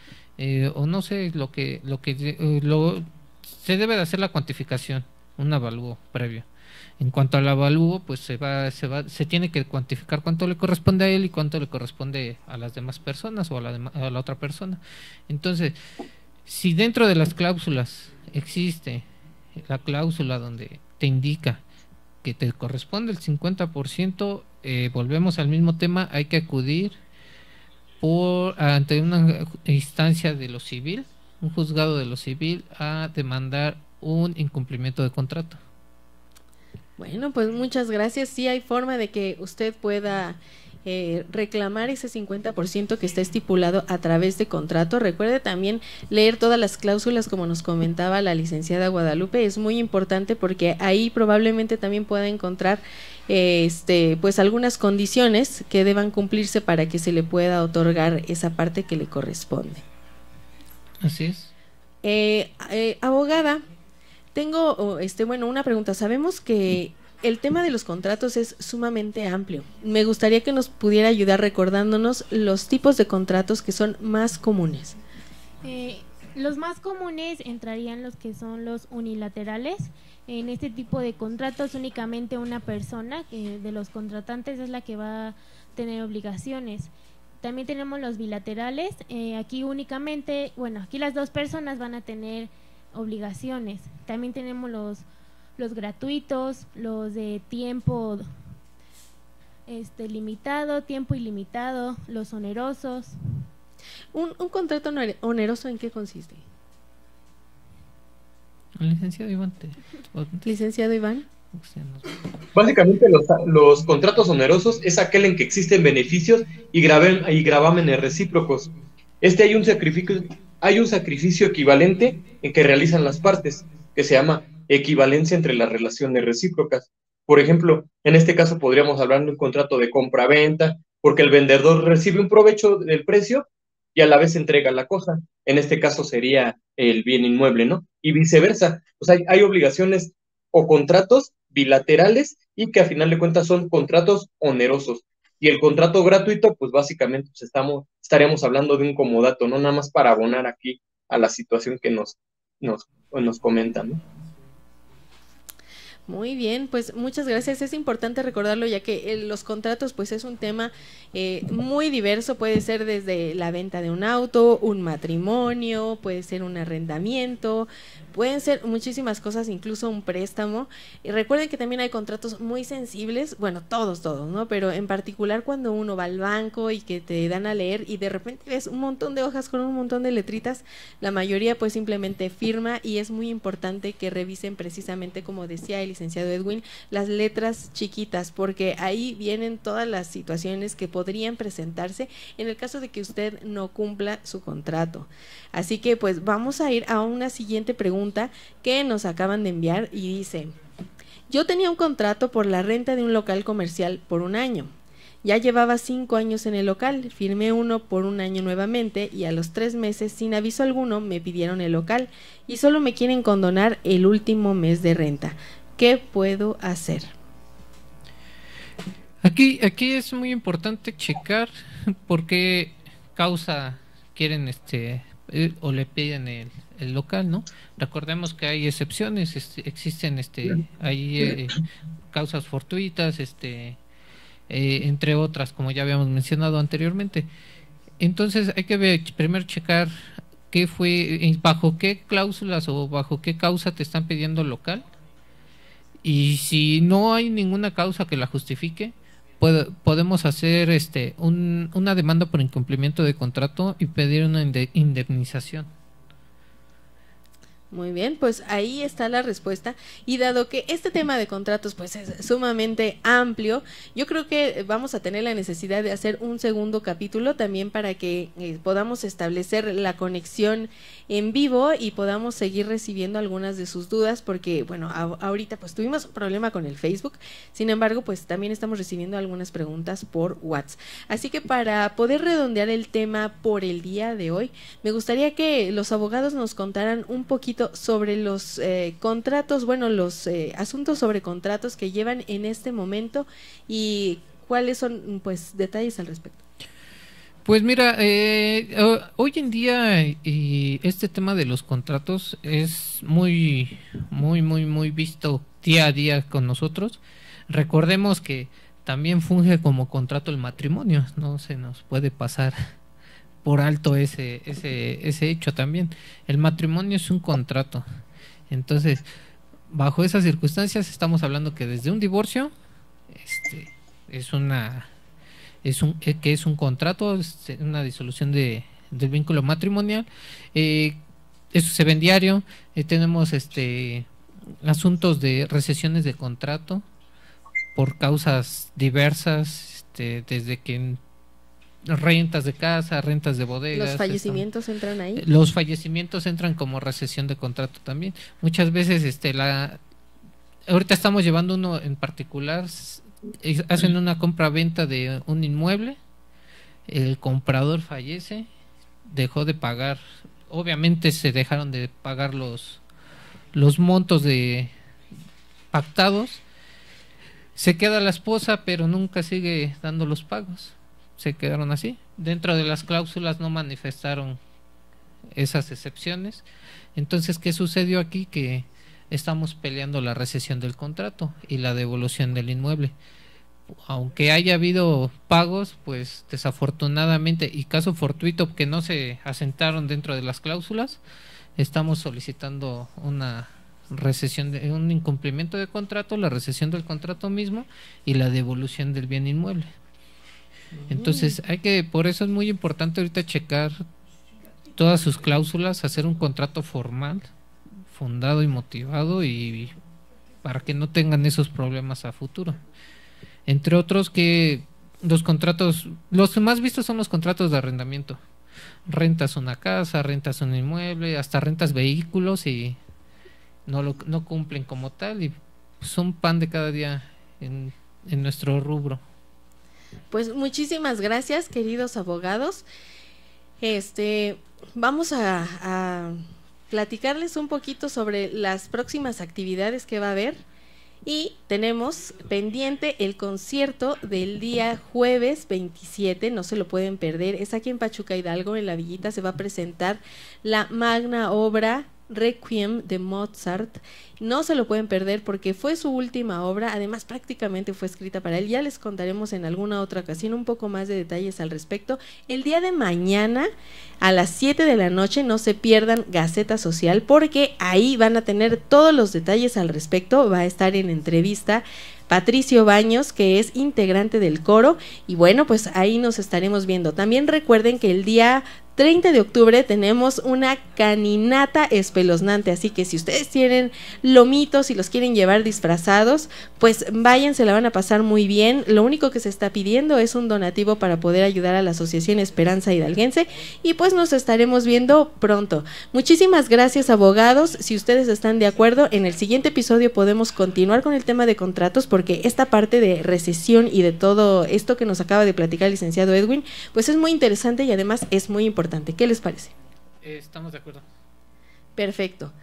o no sé, se debe de hacer la cuantificación, un avalúo previo. En cuanto al avalúo, pues se tiene que cuantificar cuánto le corresponde a él y cuánto le corresponde a las demás personas o a la otra persona. Entonces, si dentro de las cláusulas existe la cláusula donde te indica que te corresponde el 50%, volvemos al mismo tema, hay que acudir ante una instancia de lo civil, un juzgado de lo civil, a demandar un incumplimiento de contrato. Bueno, pues muchas gracias. Sí hay forma de que usted pueda reclamar ese 50% que está estipulado a través de contrato. Recuerde también leer todas las cláusulas, como nos comentaba la licenciada Guadalupe. Es muy importante porque ahí probablemente también pueda encontrar pues algunas condiciones que deban cumplirse para que se le pueda otorgar esa parte que le corresponde. Así es. Abogada, tengo una pregunta. Sabemos que el tema de los contratos es sumamente amplio. Me gustaría que nos pudiera ayudar recordándonos los tipos de contratos que son más comunes. Los más comunes entrarían los que son los unilaterales. En este tipo de contratos únicamente una persona de los contratantes es la que va a tener obligaciones. También tenemos los bilaterales. Aquí únicamente, aquí las dos personas van a tener obligaciones. También tenemos los gratuitos, los de tiempo limitado, tiempo ilimitado, los onerosos. ¿Un contrato oneroso en qué consiste? Licenciado Iván. Licenciado Iván. Básicamente los contratos onerosos es aquel en que existen beneficios y gravámenes recíprocos. Hay un sacrificio equivalente en que realizan las partes, que se llama equivalencia entre las relaciones recíprocas. Por ejemplo, en este caso podríamos hablar de un contrato de compra-venta, porque el vendedor recibe un provecho del precio y a la vez entrega la cosa. En este caso sería el bien inmueble, ¿no? Y viceversa. Pues hay obligaciones o contratos bilaterales y que a final de cuentas son contratos onerosos. Y el contrato gratuito, pues básicamente pues estaríamos hablando de un comodato, no nada más para abonar aquí a la situación que nos comentan, ¿no? Muy bien, pues muchas gracias. Es importante recordarlo, ya que los contratos pues es un tema muy diverso. Puede ser desde la venta de un auto, un matrimonio, puede ser un arrendamiento, pueden ser muchísimas cosas, incluso un préstamo. Y recuerden que también hay contratos muy sensibles, bueno, todos, ¿no? Pero en particular cuando uno va al banco y que te dan a leer y de repente ves un montón de hojas con un montón de letritas, la mayoría pues simplemente firma, y es muy importante que revisen precisamente, como decía el licenciado Edwin, las letras chiquitas, porque ahí vienen todas las situaciones que podrían presentarse en el caso de que usted no cumpla su contrato. Así que pues vamos a ir a una siguiente pregunta que nos acaban de enviar, y dice: yo tenía un contrato por la renta de un local comercial por un año. Ya llevaba 5 años en el local, firmé uno por un año nuevamente y a los 3 meses, sin aviso alguno, me pidieron el local y solo me quieren condonar el último mes de renta. ¿Qué puedo hacer? Aquí es muy importante checar por qué causa quieren o le piden el local, ¿no? Recordemos que hay excepciones, existen hay causas fortuitas, entre otras, como ya habíamos mencionado anteriormente. Entonces hay que primero checar qué fue, bajo qué cláusulas o bajo qué causa te están pidiendo el local. Y si no hay ninguna causa que la justifique, podemos hacer una demanda por incumplimiento de contrato y pedir una indemnización. Muy bien, pues ahí está la respuesta. Y dado que este tema de contratos pues es sumamente amplio, yo creo que vamos a tener la necesidad de hacer un segundo capítulo también para que podamos establecer la conexión en vivo y podamos seguir recibiendo algunas de sus dudas, porque bueno, ahorita pues tuvimos un problema con el Facebook, sin embargo pues también estamos recibiendo algunas preguntas por WhatsApp. Así que para poder redondear el tema por el día de hoy, me gustaría que los abogados nos contaran un poquito sobre los contratos, bueno, los asuntos sobre contratos que llevan en este momento y cuáles son pues detalles al respecto. Pues mira, hoy en día este tema de los contratos es muy visto día a día con nosotros. Recordemos que también funge como contrato el matrimonio, no se nos puede pasar por alto ese hecho también. El matrimonio es un contrato. Entonces, bajo esas circunstancias estamos hablando que desde un divorcio es un contrato, una disolución del vínculo matrimonial. Eso se ve en diario. Tenemos asuntos de recesiones de contrato por causas diversas, desde que rentas de casa, rentas de bodegas. ¿Los fallecimientos entran ahí? Los fallecimientos entran como recesión de contrato también. Muchas veces ahorita estamos llevando uno en particular, hacen una compra-venta de un inmueble, el comprador fallece, dejó de pagar, obviamente se dejaron de pagar los montos pactados, se queda la esposa pero nunca sigue dando los pagos. Se quedaron así. Dentro de las cláusulas no manifestaron esas excepciones. Entonces, ¿qué sucedió aquí? Que estamos peleando la rescisión del contrato y la devolución del inmueble. Aunque haya habido pagos, pues desafortunadamente y caso fortuito que no se asentaron dentro de las cláusulas, estamos solicitando una recesión de un incumplimiento de contrato, la recesión del contrato mismo y la devolución del bien inmueble. Entonces por eso es muy importante ahorita checar todas sus cláusulas, hacer un contrato formal, fundado y motivado, y para que no tengan esos problemas a futuro. Entre otros, que los contratos, los más vistos son los contratos de arrendamiento. Rentas una casa, rentas un inmueble, hasta rentas vehículos y no cumplen como tal, y son pan de cada día en nuestro rubro. Pues muchísimas gracias, queridos abogados. Vamos a platicarles un poquito sobre las próximas actividades que va a haber, y tenemos pendiente el concierto del día jueves 27, no se lo pueden perder, es aquí en Pachuca Hidalgo, en la Villita. Se va a presentar la magna obra Requiem de Mozart. No se lo pueden perder porque fue su última obra, además prácticamente fue escrita para él. Ya les contaremos en alguna otra ocasión un poco más de detalles al respecto. El día de mañana a las 7 de la noche no se pierdan Gaceta Social, porque ahí van a tener todos los detalles al respecto. Va a estar en entrevista Patricio Baños, que es integrante del coro, y bueno, pues ahí nos estaremos viendo. También recuerden que el día 30 de octubre tenemos una caninata espeluznante, así que si ustedes tienen lomitos y los quieren llevar disfrazados, pues vayan, se la van a pasar muy bien. Lo único que se está pidiendo es un donativo para poder ayudar a la Asociación Esperanza Hidalguense, y pues nos estaremos viendo pronto. Muchísimas gracias, abogados. Si ustedes están de acuerdo, en el siguiente episodio podemos continuar con el tema de contratos, porque esta parte de recesión y de todo esto que nos acaba de platicar el licenciado Edwin, pues es muy interesante y además es muy importante. ¿Qué les parece? Estamos de acuerdo. Perfecto.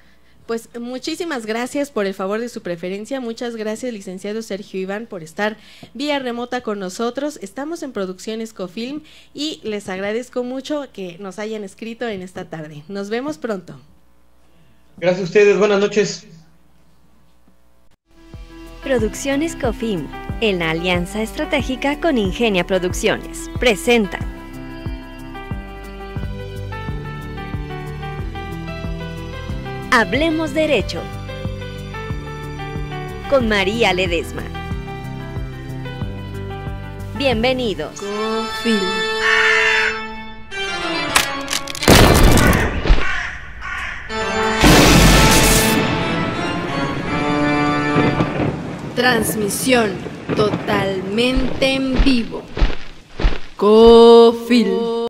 Pues muchísimas gracias por el favor de su preferencia. Muchas gracias, licenciado Sergio Iván, por estar vía remota con nosotros. Estamos en Producciones Cofilm y les agradezco mucho que nos hayan escrito en esta tarde. Nos vemos pronto. Gracias a ustedes, buenas noches. Producciones Cofilm, en la alianza estratégica con Ingenia Producciones, presenta Hablemos Derecho con María Ledesma. Bienvenidos. Cofilm. Transmisión totalmente en vivo. Cofil.